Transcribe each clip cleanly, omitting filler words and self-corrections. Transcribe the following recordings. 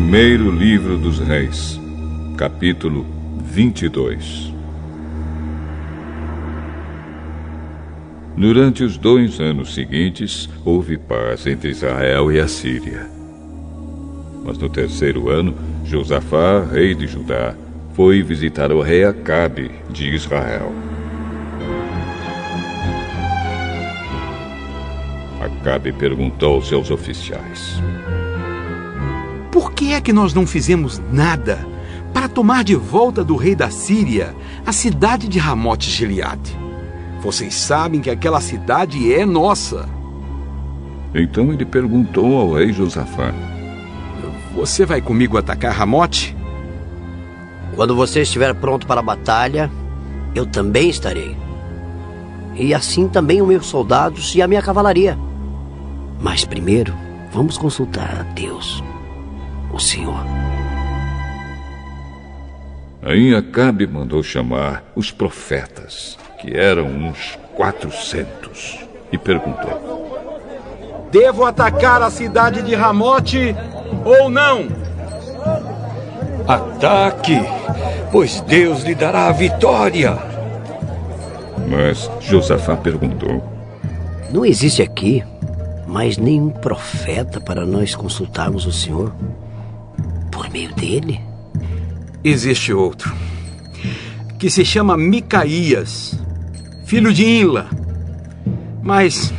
Primeiro livro dos Reis, capítulo 22. Durante os 2 anos seguintes, houve paz entre Israel e a Síria. Mas no 3º ano, Josafá, rei de Judá, foi visitar o rei Acabe de Israel. Acabe perguntou aos seus oficiais: por que é que nós não fizemos nada para tomar de volta do rei da Síria a cidade de Ramote-Gileade? Vocês sabem que aquela cidade é nossa. Então ele perguntou ao rei Josafá: você vai comigo atacar Ramote? Quando você estiver pronto para a batalha, eu também estarei. E assim também os meus soldados e a minha cavalaria. Mas primeiro, vamos consultar a Deus, o Senhor. Aí Acabe mandou chamar os profetas, que eram uns 400, e perguntou: devo atacar a cidade de Ramote ou não? Ataque, pois Deus lhe dará a vitória. Mas Josafá perguntou: não existe aqui mais nenhum profeta para nós consultarmos o Senhor por meio dele? Existe outro, que se chama Micaías, filho de Imla. Mas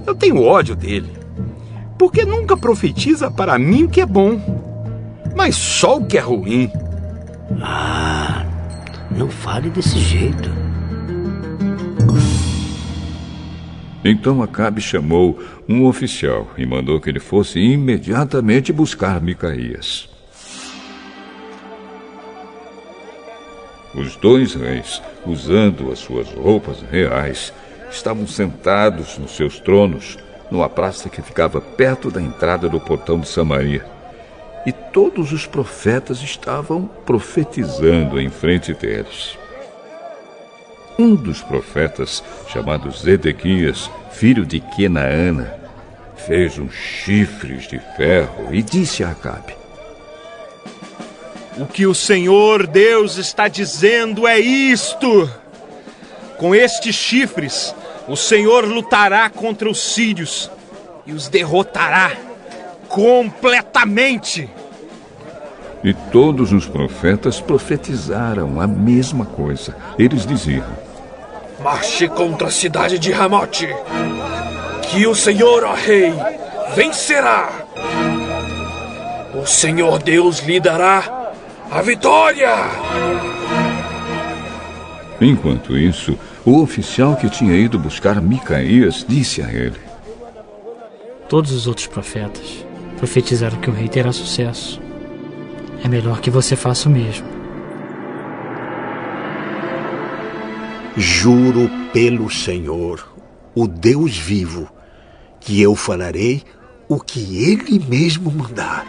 eu tenho ódio dele, porque nunca profetiza para mim o que é bom, mas só o que é ruim. Ah, não fale desse jeito. Então Acabe chamou um oficial e mandou que ele fosse imediatamente buscar Micaías. Os 2 reis, usando as suas roupas reais, estavam sentados nos seus tronos, numa praça que ficava perto da entrada do portão de Samaria. E todos os profetas estavam profetizando em frente deles. Um dos profetas, chamado Zedequias, filho de Quenaana, fez uns chifres de ferro e disse a Acabe: o que o Senhor Deus está dizendo é isto: com estes chifres, o Senhor lutará contra os sírios e os derrotará completamente. E todos os profetas profetizaram a mesma coisa. Eles diziam: marche contra a cidade de Ramote, que o Senhor, ó rei, vencerá. O Senhor Deus lhe dará a vitória. Enquanto isso, o oficial que tinha ido buscar Micaías disse a ele: todos os outros profetas profetizaram que o rei terá sucesso. É melhor que você faça o mesmo. Juro pelo Senhor, o Deus vivo, que eu farei o que Ele mesmo mandar.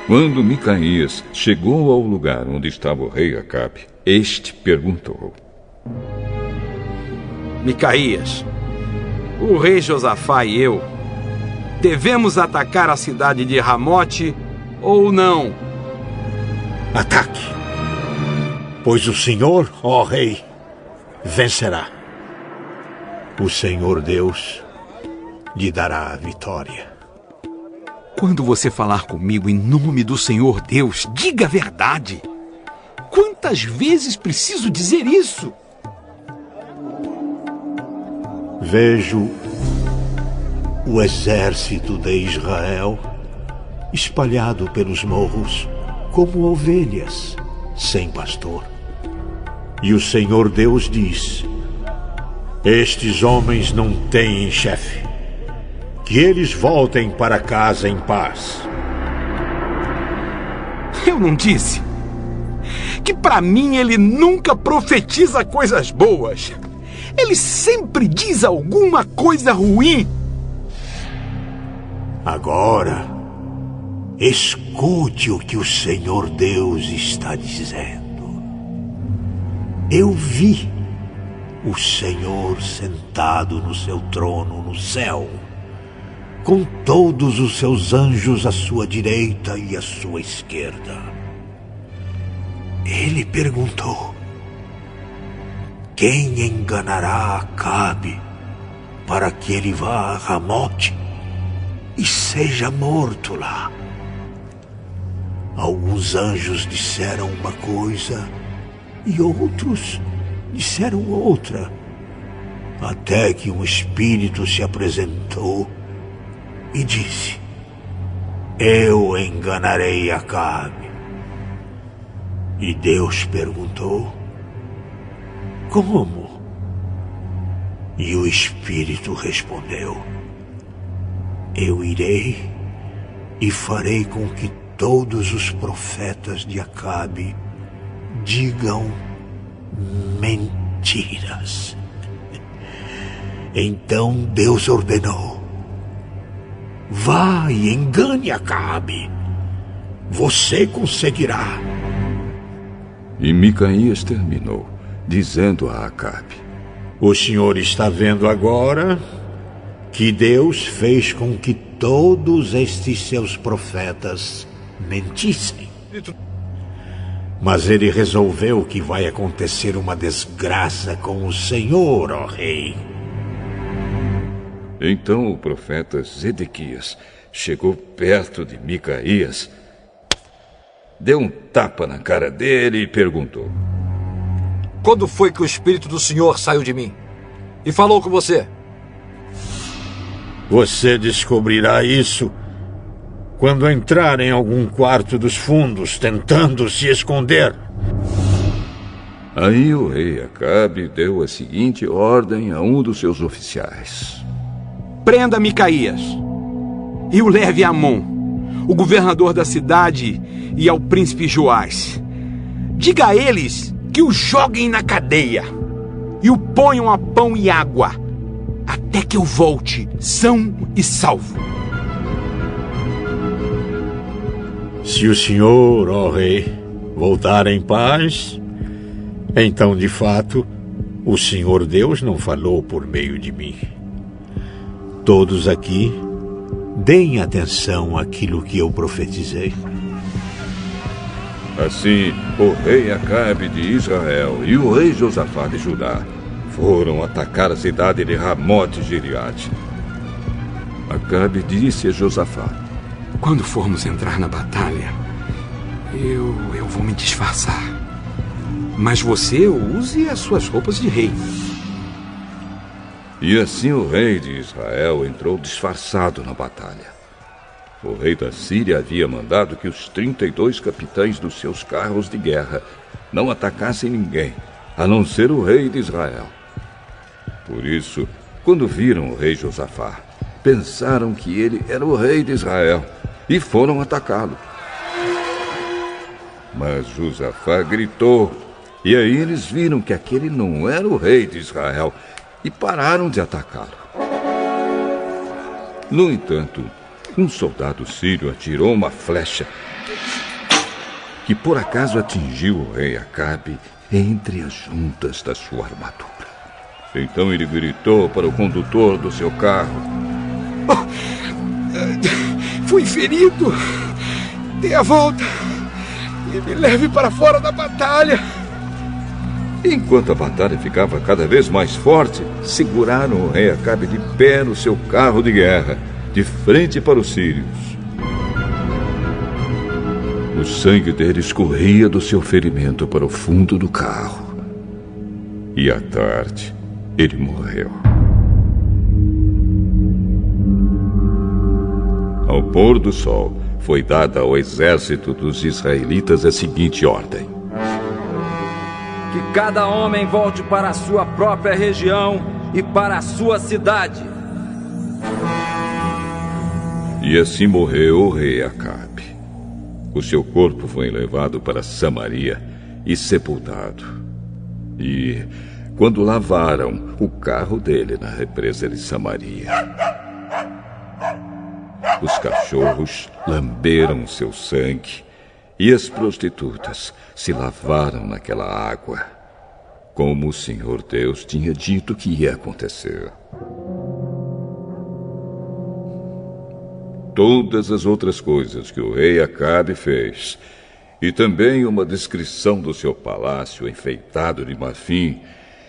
Quando Micaías chegou ao lugar onde estava o rei Acabe, este perguntou: Micaías, o rei Josafá e eu devemos atacar a cidade de Ramote ou não? Ataque, pois o Senhor, ó rei, vencerá. O Senhor Deus lhe dará a vitória. Quando você falar comigo em nome do Senhor Deus, diga a verdade. Quantas vezes preciso dizer isso? Vejo o exército de Israel espalhado pelos morros como ovelhas sem pastor. E o Senhor Deus diz: estes homens não têm chefe. Que eles voltem para casa em paz. Eu não disse que para mim ele nunca profetiza coisas boas. Ele sempre diz alguma coisa ruim. Agora, escute o que o Senhor Deus está dizendo. Eu vi o Senhor sentado no seu trono no céu, com todos os seus anjos à sua direita e à sua esquerda. Ele perguntou: quem enganará Acabe para que ele vá a Ramote e seja morto lá? Alguns anjos disseram uma coisa e outros disseram outra, até que um espírito se apresentou e disse: eu enganarei Acabe. E Deus perguntou: como? E o espírito respondeu: eu irei e farei com que todos os profetas de Acabe digam mentiras. Então Deus ordenou: vá e engane Acabe. Você conseguirá. E Micaías terminou, dizendo a Acabe: o senhor está vendo agora que Deus fez com que todos estes seus profetas mentissem. Mas ele resolveu que vai acontecer uma desgraça com o senhor, ó rei. Então o profeta Zedequias chegou perto de Micaías, deu um tapa na cara dele e perguntou: quando foi que o Espírito do Senhor saiu de mim e falou com você? Você descobrirá isso quando entrar em algum quarto dos fundos tentando se esconder. Aí o rei Acabe deu a seguinte ordem a um dos seus oficiais: prenda Micaías e o leve a Amon, o governador da cidade, e ao príncipe Joás. Diga a eles que o joguem na cadeia e o ponham a pão e água, até que eu volte são e salvo. Se o senhor, ó rei, voltar em paz, então, de fato, o Senhor Deus não falou por meio de mim. Todos aqui, deem atenção àquilo que eu profetizei. Assim, o rei Acabe de Israel e o rei Josafá de Judá foram atacar a cidade de Ramote Gileade. Acabe disse a Josafá: quando formos entrar na batalha, eu vou me disfarçar. Mas você use as suas roupas de rei. E assim o rei de Israel entrou disfarçado na batalha. O rei da Síria havia mandado que os 32 capitães dos seus carros de guerra não atacassem ninguém, a não ser o rei de Israel. Por isso, quando viram o rei Josafá, pensaram que ele era o rei de Israel e foram atacá-lo. Mas Josafá gritou, e aí eles viram que aquele não era o rei de Israel e pararam de atacá-lo. No entanto, um soldado sírio atirou uma flecha que por acaso atingiu o rei Acabe entre as juntas da sua armadura. Então ele gritou para o condutor do seu carro: fui ferido. Dê a volta e me leve para fora da batalha. Enquanto a batalha ficava cada vez mais forte, seguraram o rei Acabe de pé no seu carro de guerra, de frente para os sírios. O sangue dele escorria do seu ferimento para o fundo do carro. E à tarde, ele morreu. Ao pôr do sol, foi dada ao exército dos israelitas a seguinte ordem: que cada homem volte para a sua própria região e para a sua cidade. E assim morreu o rei Acabe. O seu corpo foi levado para Samaria e sepultado. E, quando lavaram o carro dele na represa de Samaria, os cachorros lamberam seu sangue e as prostitutas se lavaram naquela água, como o Senhor Deus tinha dito que ia acontecer. todas as outras coisas que o rei Acabe fez, e também uma descrição do seu palácio enfeitado de marfim,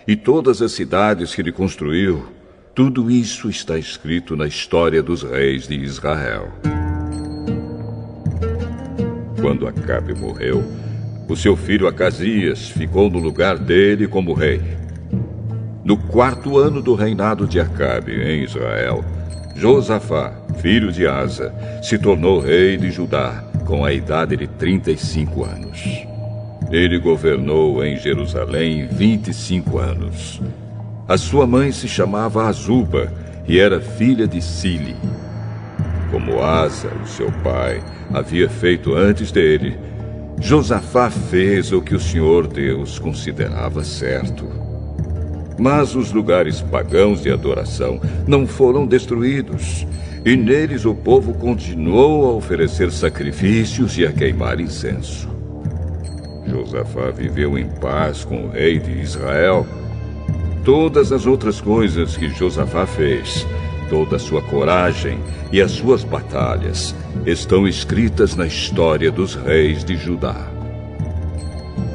e todas as cidades que ele construiu, tudo isso está escrito na história dos reis de Israel. Quando Acabe morreu, o seu filho Acasias ficou no lugar dele como rei. No 4º ano do reinado de Acabe em Israel, Josafá, filho de Asa, se tornou rei de Judá com a idade de 35 anos. Ele governou em Jerusalém 25 anos. A sua mãe se chamava Azuba e era filha de Sili. Como Asa, o seu pai, havia feito antes dele, Josafá fez o que o Senhor Deus considerava certo. Mas os lugares pagãos de adoração não foram destruídos, e neles o povo continuou a oferecer sacrifícios e a queimar incenso. Josafá viveu em paz com o rei de Israel. Todas as outras coisas que Josafá fez, toda a sua coragem e as suas batalhas estão escritas na história dos reis de Judá.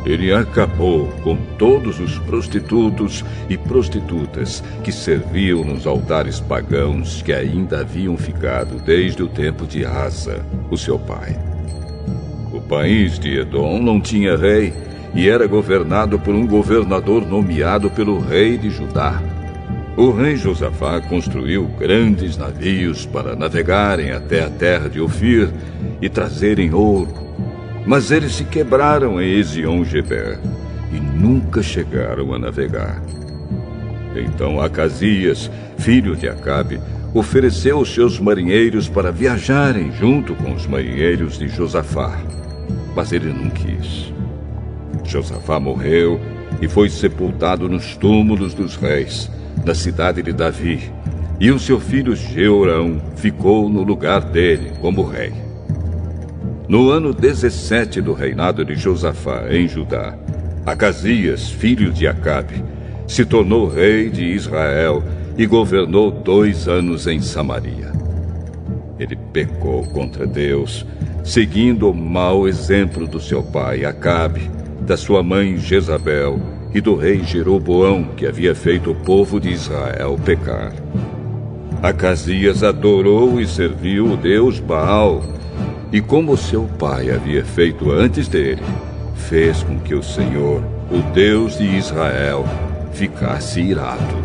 Ele acabou com todos os prostitutos e prostitutas que serviam nos altares pagãos que ainda haviam ficado desde o tempo de Asa, o seu pai. O país de Edom não tinha rei e era governado por um governador nomeado pelo rei de Judá. O rei Josafá construiu grandes navios para navegarem até a terra de Ofir e trazerem ouro. Mas eles se quebraram em Ezion-Geber e nunca chegaram a navegar. Então Acasias, filho de Acabe, ofereceu os seus marinheiros para viajarem junto com os marinheiros de Josafá. Mas ele não quis. Josafá morreu e foi sepultado nos túmulos dos reis, na cidade de Davi, e o seu filho Jeorão ficou no lugar dele como rei. No ano 17 do reinado de Josafá em Judá, Acasias, filho de Acabe, se tornou rei de Israel e governou 2 anos em Samaria. Ele pecou contra Deus, seguindo o mau exemplo do seu pai Acabe, da sua mãe Jezabel e do rei Jeroboão, que havia feito o povo de Israel pecar. Acasias adorou e serviu o deus Baal, e como seu pai havia feito antes dele, fez com que o Senhor, o Deus de Israel, ficasse irado.